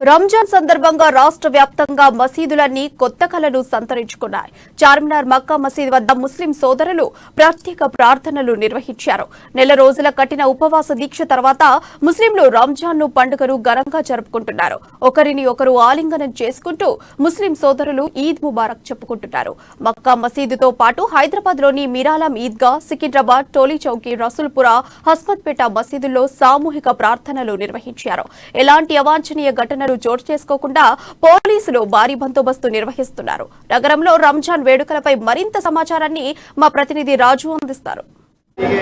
రంజాన్ సందర్భంగా రాష్ట్ర వ్యాప్తంగా మసీదులన్నీ కొత్త కళను సంతరించుకున్నాయి. చార్మినార్ మక్కా మసీద్ వద్ద ముస్లిం సోదరులు ప్రత్యేక ప్రార్థనలు నిర్వహించారు. నెల రోజుల కఠిన ఉపవాస దీక్ష తర్వాత ముస్లింలు రంజాన్ పండుగను ఘనంగా జరుపుకుంటున్నారు. ఒకరిని ఒకరు ఆలింగనం చేసుకుంటూ ముస్లిం సోదరులు ఈద్ ముబారక్ చెప్పుకుంటున్నారు. మక్కా మసీదుతో పాటు హైదరాబాద్ లోని మిరాలం ఈద్గా, సికింద్రాబాద్, టోలీ చౌకీ, రసూల్పురా, హస్మత్పేట మసీదుల్లో సామూహిక ప్రార్థనలు నిర్వహించారు. ఎలాంటి అవాంఛనీయ ఘటనలు చోటు చేసుకోకుండా పోలీసులు భారీ బందోబస్తు నిర్వహిస్తున్నారు. నగరంలో రంజాన్ వేడుకలపై మరింత సమాచారాన్ని మా ప్రతినిధి రాజు అందిస్తారు.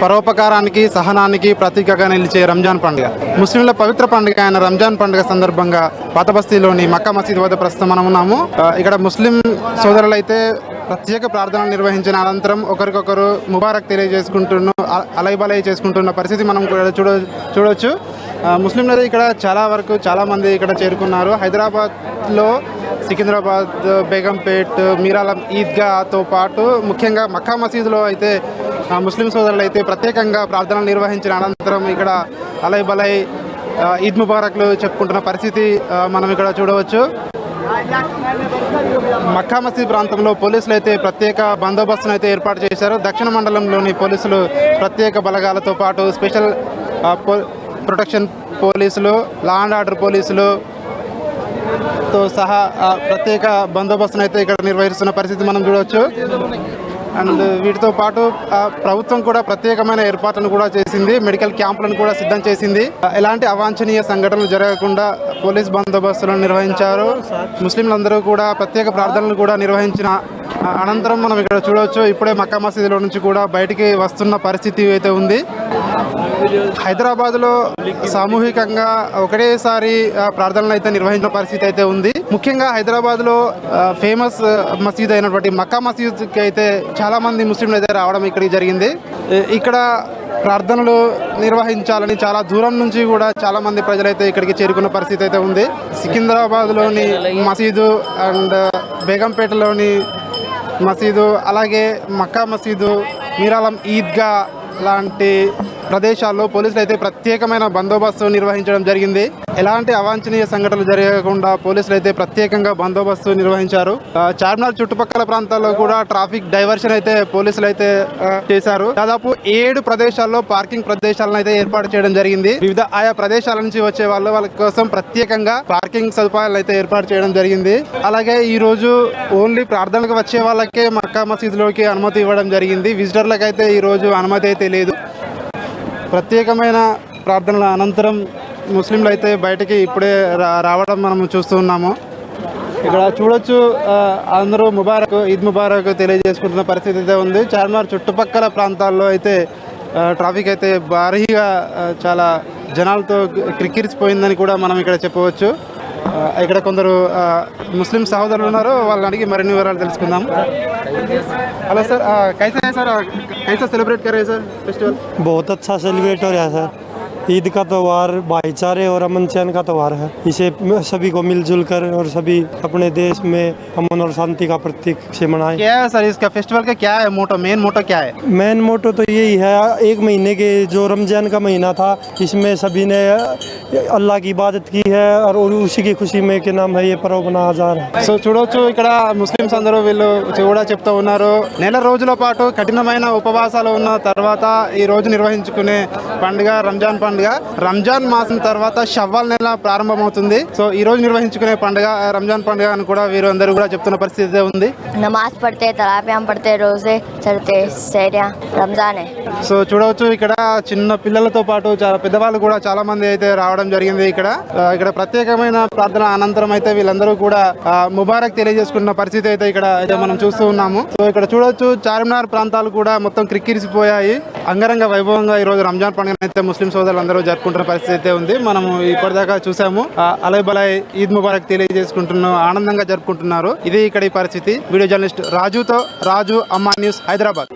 పరోపకారానికి, సహనానికి ప్రతీకగా నిలిచే రంజాన్ పండుగ, ముస్లింల పవిత్ర పండుగ అయిన రంజాన్ పండుగ సందర్భంగా పాతబస్తీలోని మక్కా మసీద్ వద్ద ప్రస్తుతం మనం ఉన్నాము. ఇక్కడ ముస్లిం సోదరులైతే ప్రత్యేక ప్రార్థనలు నిర్వహించిన అనంతరం ఒకరికొకరు ముబారక్ తెలియజేసుకుంటున్న అలైబలై చేసుకుంటున్న పరిస్థితి మనం చూడవచ్చు. ముస్లింలు ఇక్కడ చాలా మంది ఇక్కడ చేరుకున్నారు. హైదరాబాద్లో సికింద్రాబాద్, బేగంపేట్, మీరాలం ఈద్గాతో పాటు ముఖ్యంగా మక్కా మసీదులో అయితే ముస్లిం సోదరులు అయితే ప్రత్యేకంగా ప్రార్థనలు నిర్వహించిన అనంతరం ఇక్కడ అలైబలై ఈద్ ముబారక్లు చెప్పుకుంటున్న పరిస్థితి మనం ఇక్కడ చూడవచ్చు. మక్కా మసీద్ ప్రాంతంలో పోలీసులు అయితే ప్రత్యేక బందోబస్తును అయితే ఏర్పాటు చేశారు. దక్షిణ మండలంలోని పోలీసులు ప్రత్యేక బలగాలతో పాటు స్పెషల్ ప్రొటెక్షన్ పోలీసులు, లా అండ్ ఆర్డర్ పోలీసులుతో సహా ప్రత్యేక బందోబస్తును అయితే ఇక్కడ నిర్వహిస్తున్న పరిస్థితి మనం చూడవచ్చు. అండ్ వీటితో పాటు ప్రభుత్వం కూడా ప్రత్యేకమైన ఏర్పాట్లను కూడా చేసింది. మెడికల్ క్యాంపులను కూడా సిద్ధం చేసింది. ఎలాంటి అవాంఛనీయ సంఘటనలు జరగకుండా పోలీస్ బందోబస్తులను నిర్వహించారు. ముస్లింలందరూ కూడా ప్రత్యేక ప్రార్థనలు కూడా నిర్వహించిన అనంతరం మనం ఇక్కడ చూడవచ్చు. ఇప్పుడే మక్కా మసీదులో నుంచి కూడా బయటికి వస్తున్న పరిస్థితి అయితే ఉంది. హైదరాబాద్లో సామూహికంగా ఒకటేసారి ప్రార్థనలు అయితే నిర్వహించిన పరిస్థితి అయితే ఉంది. ముఖ్యంగా హైదరాబాద్లో ఫేమస్ మసీద్ అయినటువంటి మక్కా మసీద్కి అయితే చాలా మంది ముస్లింలు అయితే రావడం ఇక్కడికి జరిగింది. ఇక్కడ ప్రార్థనలు నిర్వహించాలని చాలా దూరం నుంచి కూడా చాలా మంది ప్రజలైతే ఇక్కడికి చేరుకున్న పరిస్థితి అయితే ఉంది. సికింద్రాబాద్లోని మసీదు అండ్ బేగంపేటలోని మసీదు, అలాగే మక్కా మసీదు, మీరాలం ఈద్గా లాంటి ప్రదేశాల్లో పోలీసులు అయితే ప్రత్యేకమైన బందోబస్తు నిర్వహించడం జరిగింది. ఎలాంటి అవాంఛనీయ సంఘటనలు జరగకుండా పోలీసులు అయితే ప్రత్యేకంగా బందోబస్తు నిర్వహించారు. చార్మినార్ చుట్టుపక్కల ప్రాంతాల్లో కూడా ట్రాఫిక్ డైవర్షన్ అయితే పోలీసులు అయితే చేశారు. దాదాపు 7 ప్రదేశాల్లో పార్కింగ్ ప్రదేశాలను అయితే ఏర్పాటు చేయడం జరిగింది. వివిధ ఆయా ప్రదేశాల నుంచి వచ్చే వాళ్ళ కోసం ప్రత్యేకంగా పార్కింగ్ సదుపాయాలు అయితే ఏర్పాటు చేయడం జరిగింది. అలాగే ఈ రోజు ఓన్లీ ప్రార్థనలకు వచ్చే వాళ్ళకే మక్కా మసీదులోకి అనుమతి ఇవ్వడం జరిగింది. విజిటర్లకు అయితే ఈ రోజు అనుమతి అయితే లేదు. ప్రత్యేకమైన ప్రార్థనల అనంతరం ముస్లింలు అయితే బయటికి ఇప్పుడే రావడం మనం చూస్తూ ఉన్నాము. ఇక్కడ చూడొచ్చు, అందరూ ఈద్ ముబారక్ తెలియజేసుకుంటున్న పరిస్థితి అయితే ఉంది. చార్మినార్ చుట్టుపక్కల ప్రాంతాల్లో అయితే ట్రాఫిక్ అయితే భారీగా చాలా జనాలతో క్రిక్కిరిసిపోయిందని కూడా మనం ఇక్కడ చెప్పవచ్చు. ఇక్కడ కొందరు ముస్లిం సహోదరులు ఉన్నారు, వాళ్ళని అడిగి మరిన్ని వివరాలు తెలుసుకుందాం. హలో సార్, कैसा सेलिब्रेट कर रहे हैं सर फेस्टिवल? बहुत अच्छा सेलिब्रेट हो रहा है सर। ईद का त्यौहार भाईचारे और अमन चैन का त्यौहार है। इसे सभी को मिलजुल कर और सभी अपने देश में अमन और शांति का प्रतीक से मनाएं। क्या है सर इसका फेस्टिवल का क्या है मोटो, मेन मोटो क्या है? मेन मोटो तो यही है, एक महीने के जो रमजान का महीना था इसमें सभी ने अल्लाह की इबादत की है और उसी की खुशी में के नाम है ये पर्व मनाया जा रहा है. సో చూడొచ్చు, ఇక్కడ ముస్లిమ్స్ అందరూ వీళ్ళు కూడా చెప్తూ ఉన్నారు. నెల రోజుల పాటు కఠినమైన ఉపవాసాలు ఉన్న తర్వాత ఈ రోజు నిర్వహించుకునే పండుగ రంజాన్ పండుగ. రంజాన్ మాసం తర్వాత షవ్వాల్ నెల ప్రారంభమవుతుంది. సో ఈ రోజు నిర్వహించుకునే పండుగ రంజాన్ పండుగ అని కూడా వీరు అందరూ కూడా చెప్తున్న పరిస్థితి ఉంది. నమాజ్ పడితే, తరాబియాం పడితే, రోజే చడితే సైరియా రంజానే. సో చూడవచ్చు, ఇక్కడ చిన్న పిల్లలతో పాటు చాలా పెద్దవాళ్ళు కూడా చాలా మంది అయితే రావడం జరిగింది. ఇక్కడ ప్రత్యేకమైన ప్రార్థన అనంతరం అయితే వీళ్ళందరూ కూడా ముబారక్ తెలియజేసుకున్న పరిస్థితి అయితే ఇక్కడ మనం చూస్తూ ఉన్నాము. సో ఇక్కడ చూడొచ్చు, చార్మినార్ ప్రాంతాలు కూడా మొత్తం క్రిక్కిరిసిపోయాయి. అంగరంగ వైభవంగా ఈ రోజు రంజాన్ పండుగ అయితే ముస్లిం సోదరులు అందరూ జరుపుకుంటున్న పరిస్థితి అయితే ఉంది. మనము ఇప్పటిదాకా చూసాము, అలైబలై ఈద్ ముబారక్ తెలియజేసుకుంటున్న ఆనందంగా జరుపుకుంటున్నారు. ఇది ఇక్కడ ఈ పరిస్థితి. వీడియో జర్నలిస్ట్ రాజు, అమ్మా న్యూస్, హైదరాబాద్.